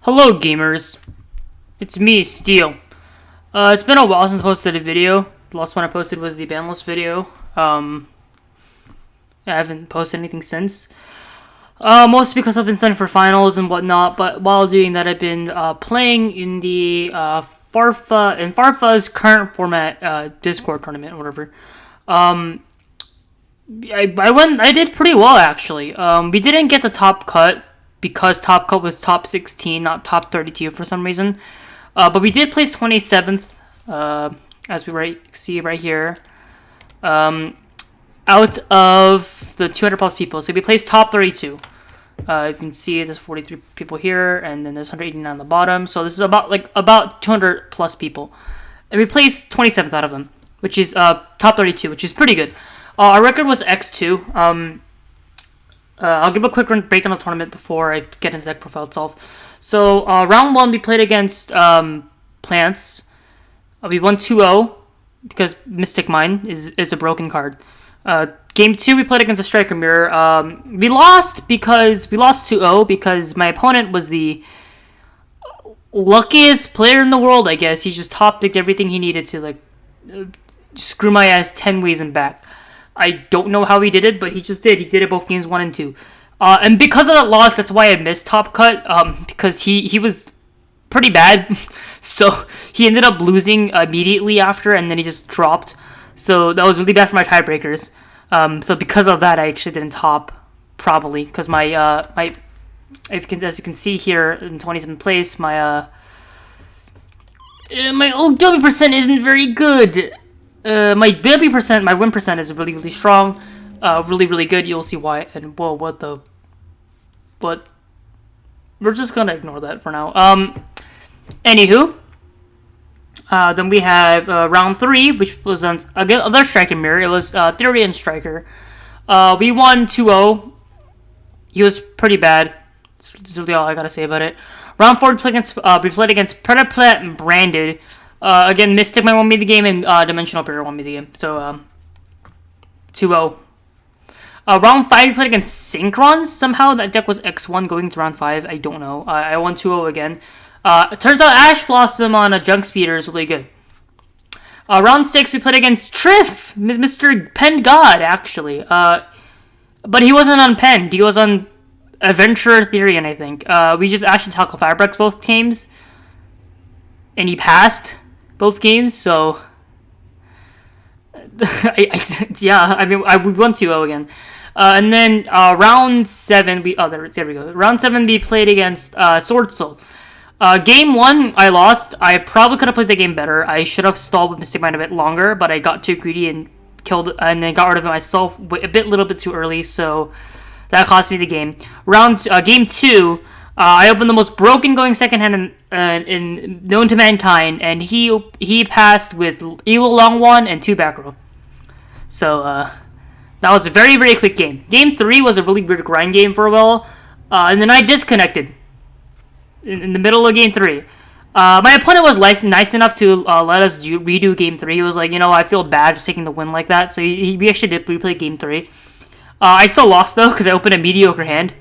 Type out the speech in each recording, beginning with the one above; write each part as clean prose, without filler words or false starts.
Hello gamers, it's me, Steel. It's been a while since I posted a video. The last one I posted was the ban list video. I haven't posted anything since. Mostly because I've been studying for finals and whatnot, but while doing that I've been playing in the Farfa's current format Discord tournament or whatever. I did pretty well actually. We didn't get the top cut because top cut was top 16, not top 32 for some reason. But we did place 27th, as we see right here, out of the 200 plus people. So we placed top 32. You can see there's 43 people here, and then there's 189 on the bottom. So this is about 200 plus people, and we placed 27th out of them, which is top 32, which is pretty good. Our record was X2. I'll give a quick breakdown of the tournament before I get into the deck profile itself. So, round 1, we played against Plants. We won 2-0 because Mystic Mine is a broken card. Game 2, we played against a Striker Mirror. We lost 2-0 because my opponent was the luckiest player in the world, I guess. He just top-decked everything he needed to, screw my ass 10 ways and back. I don't know how he did it, but he just did. He did it both games 1 and 2. And because of that loss, that's why I missed top cut, because he was pretty bad. So he ended up losing immediately after, and then he just dropped. So that was really bad for my tiebreakers. So because of that, I actually didn't top, probably, because as you can see here in 27th place, my OW percent isn't very good. My win percent is really, really strong. Really, really good. You'll see why. And whoa, but we're just gonna ignore that for now. Anywho, then we have round 3, which was again another Striker Mirror. It was Theory and Striker. We won 2-0. He was pretty bad. That's really all I gotta say about it. Round 4, we played against Predaplat and Branded. Again, Mystic Mine won me the game, and Dimensional Barrier won me the game. So, 2-0. Round 5, we played against Synchron. Somehow that deck was X1 going to round 5. I don't know. I won 2-0 again. It turns out Ash Blossom on a Junk Speeder is really good. Round 6, we played against Triff, Mr. Pen God, actually. But he wasn't on Pen. He was on Adventurer Theory, I think. We just Ash and Tackle Fabrics both games. And he passed both games, so we won 2-0 again. And then round 7, there we go. Round 7, we played against Sword Soul. Game 1, I lost. I probably could have played the game better. I should have stalled with Mystic Mine a bit longer, but I got too greedy and then got rid of it myself a little bit too early, so that cost me the game. Game 2. I opened the most broken going second hand in known to mankind, and he passed with Evil Long One and 2 back row. So that was a very, very quick game. Game 3 was a really weird grind game for a while, and then I disconnected in the middle of Game 3. My opponent was nice enough to let us redo Game 3. He was like, I feel bad just taking the win like that, so we actually did replay Game 3. I still lost though because I opened a mediocre hand.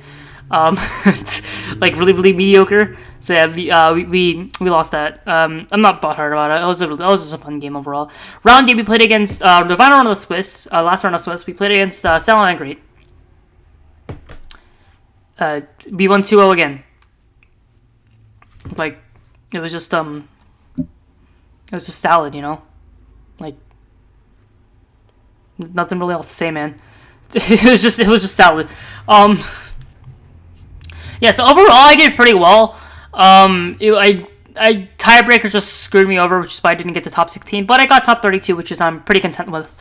Really, really mediocre. So yeah, we lost that. I'm not butthurt about it. That was just a fun game overall. Round 8, we played against the final round of the Swiss. Last round of Swiss, we played against Salon Great. We won 2-0 again. It was just salad, nothing really else to say, man. it was just salad. Yeah, so overall I did pretty well. Tiebreakers just screwed me over, which is why I didn't get to top 16, but I got top 32, which is I'm pretty content with.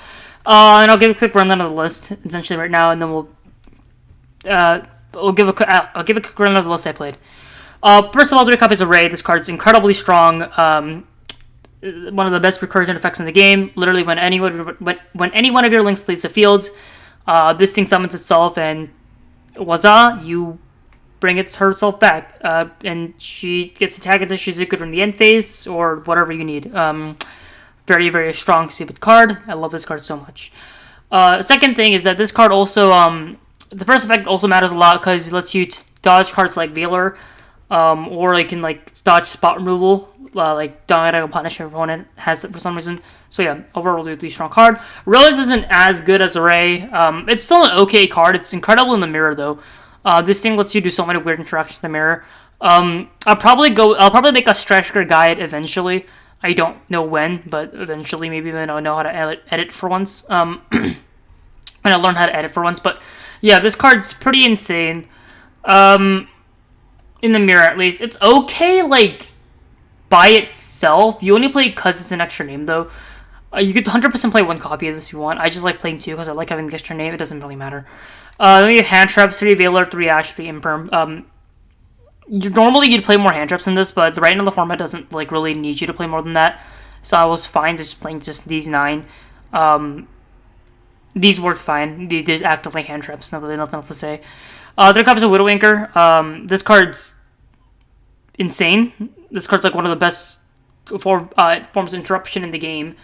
And I'll give a quick rundown of the list essentially right now, and then I'll give a quick rundown of the list I played. First of all, 3 copies of Ray. This card's incredibly strong. One of the best recursion effects in the game. Literally, when any one of your links leaves the field, this thing summons itself, and waza, you bring herself back, and she gets attacked until she's good in the end phase or whatever you need. Very, very strong, stupid card. I love this card so much. Second thing is that this card also, the first effect also matters a lot because it lets you dodge cards like Veiler. or you can like dodge spot removal, like don't punish your opponent has it for some reason. So yeah, overall really strong card. Rose isn't as good as Array. It's still an okay card. It's incredible in the mirror though. This thing lets you do so many weird interactions in the mirror. I'll probably make a Striker guide eventually. I don't know when, but eventually maybe when I know how to edit for once. When I learn how to edit for once. But yeah, this card's pretty insane. In the mirror at least, it's okay like by itself. You only play it because it's an extra name though. You could 100% play one copy of this if you want. I just like playing two because I like having the extra name. It doesn't really matter. Then you have hand traps, 3 Veiler, 3 Ash, 3 Imperm. Normally you'd play more hand traps than this, but right now the format doesn't like really need you to play more than that. So I was fine just playing just these 9. These worked fine. They just acted like hand traps. Not really nothing else to say. Third copy is a Widowmaker. This card's insane. This card's like one of the best forms of interruption in the game.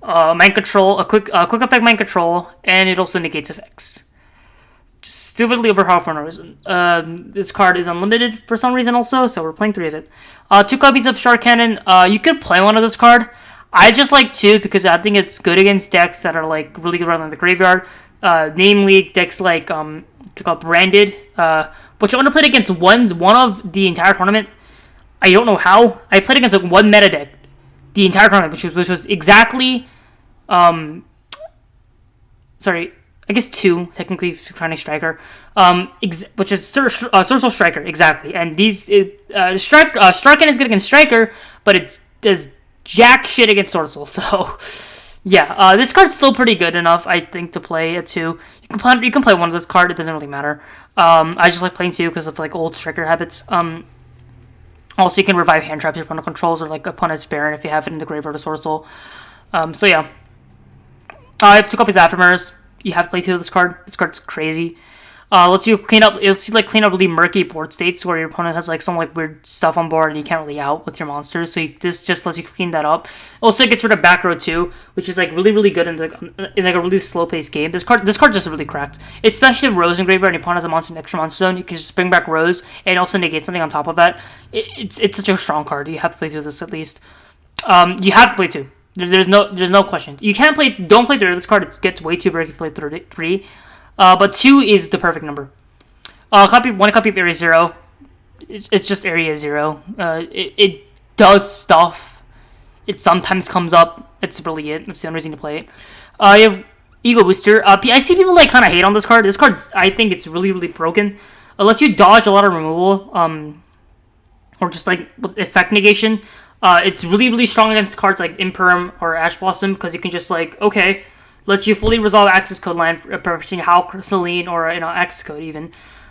Mind control, a quick effect mind control, and it also negates effects. Just stupidly overpowered for no reason. This card is unlimited for some reason also, so we're playing 3 of it. 2 copies of Shark Cannon. You could play one of this card. I just like 2 because I think it's good against decks that are like really good around the graveyard. Namely decks like it's called Branded, which I want to play against one of the entire tournament. I don't know how. I played against like one meta deck the entire tournament, which was exactly sorry, I guess 2 technically, Chronic Striker, which is Sorcerer Striker exactly. And these Strike Cannon is good against Striker, but it does jack shit against Sorcerer. So yeah, this card's still pretty good enough, I think, to play at 2. You can play one of this card. It doesn't really matter. I just like playing 2 because of like old Striker habits. Also, you can revive hand traps your opponent controls or like opponent's Baron if you have it in the graveyard or Sorcerer. So yeah, I have 2 copies of Aftermirrors. You have to play 2 of this card. This card's crazy. Lets you clean up really murky board states where your opponent has like some like weird stuff on board and you can't really out with your monsters. So this just lets you clean that up. Also, it gets rid of back row too, which is like really good in like a really slow paced game. This card just really cracked, especially if Rose in graveyard and your opponent has a monster in extra monster zone. You can just bring back Rose and also negate something on top of that. It's such a strong card. You have to play 2 of this at least. You have to play 2. There's no question. You don't play 3 of this card. It gets way too breaky if you play 3. But 2 is the perfect number. One copy of Area 0. It's just Area 0. It does stuff. It sometimes comes up. That's really it. That's the only reason to play it. You have Ego Booster. I see people like kind of hate on this card. This card, I think it's really broken. It lets you dodge a lot of removal. Or just like effect negation. It's really strong against cards like Imperm or Ash Blossom because you can just like, okay, lets you fully resolve access code line, preventing Hal, Celine, or access code even.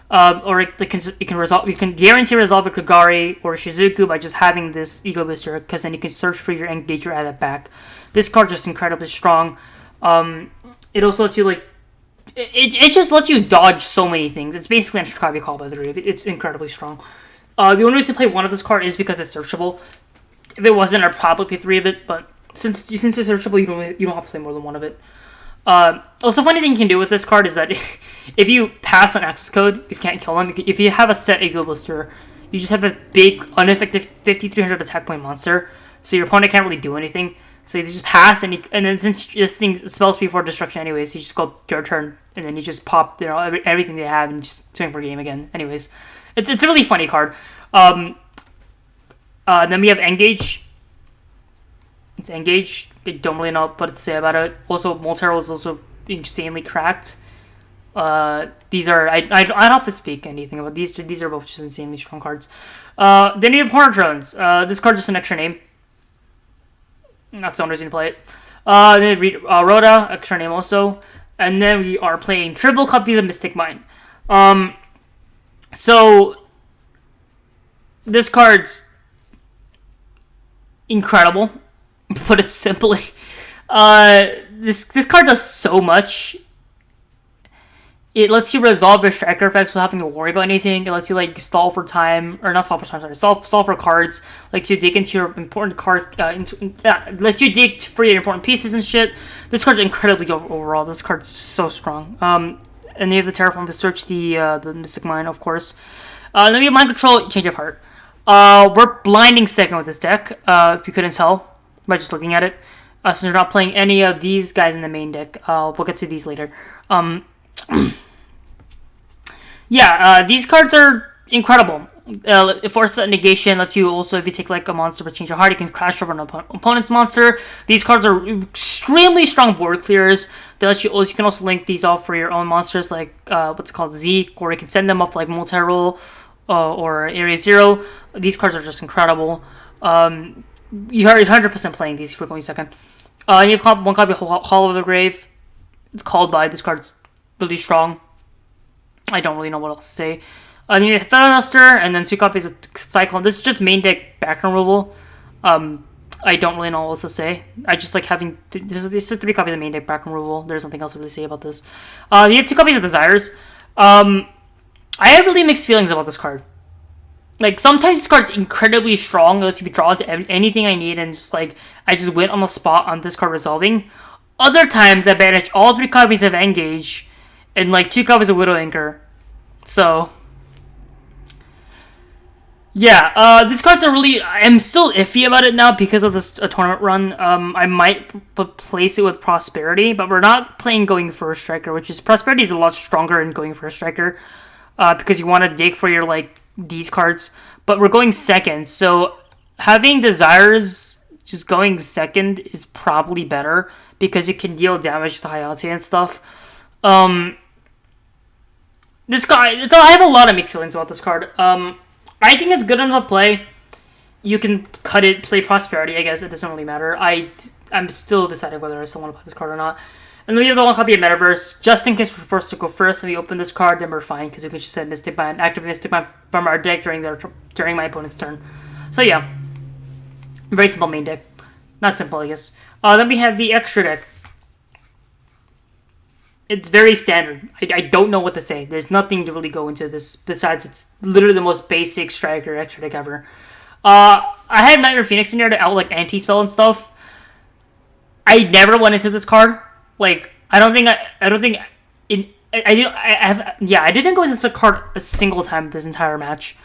Or you can guarantee resolve a Kagari or Shizuku by just having this Ego Booster, because then you can search for your engager at that back. This card is just incredibly strong. It also lets you like it just lets you dodge so many things. It's basically an Shikabi call by the way. It's incredibly strong. The only reason to play one of this card is because it's searchable. If it wasn't, I'd probably play 3 of it, but since it's searchable, you don't have to play more than 1 of it. Also, funny thing you can do with this card is that if you pass an access code, you can't kill him. If you have a set Ego Booster, you just have a big, ineffective 5,300 attack point monster, so your opponent can't really do anything. So you just pass, and then since this thing spells before destruction anyways, you just go your turn, and then you just pop everything they have and just swing for game again. Anyways, it's a really funny card. Then we have Engage. It's Engage. I don't really know what to say about it. Also, Moltero is also insanely cracked. These are I don't have to speak anything about these. These are both just insanely strong cards. Then you have Horror Drones. This card is just an extra name. That's the only reason to play it. Then we read Rhoda, extra name also. And then we are playing triple copies of Mystic Mine. So this card's incredible, to put it simply. This card does so much. It lets you resolve your striker effects without having to worry about anything. It lets you like stall for time, or not stall for time. Sorry, stall for cards. Like you dig into your important card. Lets you dig for your important pieces and shit. This card's incredibly overall. This card's so strong. And you have the Terraform to search the Mystic Mine, of course. Then we have Mind Control, Change of Heart. We're blinding second with this deck, if you couldn't tell by just looking at it. Since we're not playing any of these guys in the main deck. We'll get to these later. These cards are incredible. Force Negation lets you also, if you take like a monster but change your heart, you can crash over an opponent's monster. These cards are extremely strong board clearers. They let you also, you can also link these off for your own monsters, like what's it called, Zeke, or you can send them up like multi-roll or Area Zero. These cards are just incredible. You're 100% playing these if we're going second. You have one copy of Hollow of the Grave. It's called by. This card's really strong. I don't really know what else to say. Then you have Feather Duster, and then 2 copies of Cyclone. This is just main deck background removal. I don't really know what else to say. I just like having... This is 3 copies of main deck background removal. There's nothing else to really say about this. You have 2 copies of Desires. I have really mixed feelings about this card. Like, sometimes this card's incredibly strong. It lets me draw to anything I need, and just like, I just win on the spot on this card resolving. Other times, I banish all 3 copies of Engage, and like 2 copies of Widow Anchor. So... yeah, these cards are really... I'm still iffy about it now because of this tournament run. I might place it with Prosperity, but we're not playing Going First Striker, which is... Prosperity is a lot stronger in Going First Striker, because you want to dig for your, like, these cards. But we're going second, so having Desires just going second is probably better, because you can deal damage to Hayate and stuff. This card... I have a lot of mixed feelings about this card. I think it's good enough to play. You can cut it, play Prosperity, I guess. It doesn't really matter. I'm still deciding whether I still want to play this card or not. And then we have the one copy of Metaverse. Just in case we're forced to go first and we open this card, then we're fine. Because we can just set Mystic Bind, activate Mystic Bind from our deck during my opponent's turn. So yeah. Very simple main deck. Not simple, I guess. Then we have the Extratech. It's very standard. I don't know what to say. There's nothing to really go into this besides it's literally the most basic striker extra deck ever. I had Nightmare Phoenix in here to out like anti-spell and stuff. I never went into this card. Like I didn't go into this card a single time this entire match.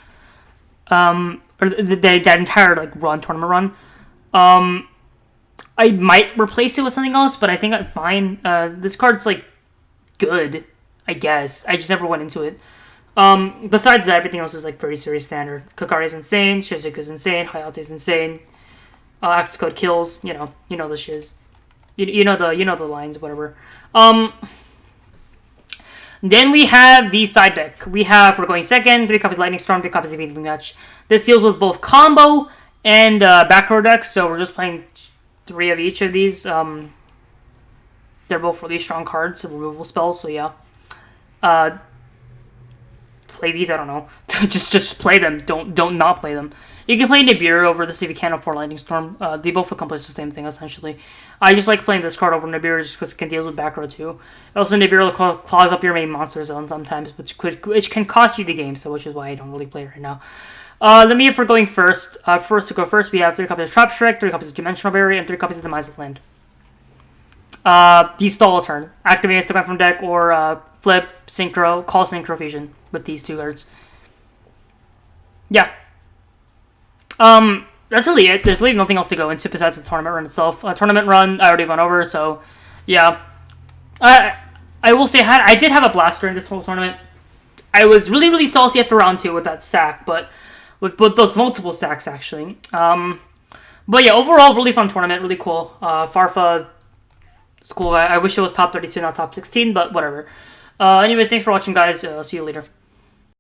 Or that entire like tournament run. I might replace it with something else, but I think I'm fine. This card's like good, I guess. I just never went into it. Besides that, everything else is like very standard. Kakari is insane. Shizuku is insane. Hayate is insane. Access code kills. You know the shiz. You know the lines, whatever. Then we have the side deck. We're going second. 3 copies of Lightning Storm. 3 copies of Evening Match. This deals with both combo and back row decks. So we're just playing 3 of each of these. They're both really strong cards and removal spells, so yeah. Play these, I don't know. just play them. Don't not play them. You can play Nibiru over this if you can't afford Lightning Storm. They both accomplish the same thing, essentially. I just like playing this card over Nibiru just because it can deal with back row too. Also, Nibiru clogs up your main monster zone sometimes, which can cost you the game, so which is why I don't really play it right now. Let me, if we're going first. We have 3 copies of Trap Shrek, 3 copies of Dimensional Barrier, and 3 copies of Demise of Land. These stall a turn. Activate a step from deck or flip, synchro, call synchro fusion with these 2 cards. Yeah. That's really it. There's really nothing else to go into besides the tournament run itself. Tournament run, I already went over, so yeah. I will say, I did have a blast during this whole tournament. I was really salty after round 2 with that sack, but with those multiple sacks, actually. But yeah, overall, really fun tournament, really cool. Farfa... It's cool. I wish it was top 32, not top 16, but whatever. Anyways, thanks for watching, guys. See you later.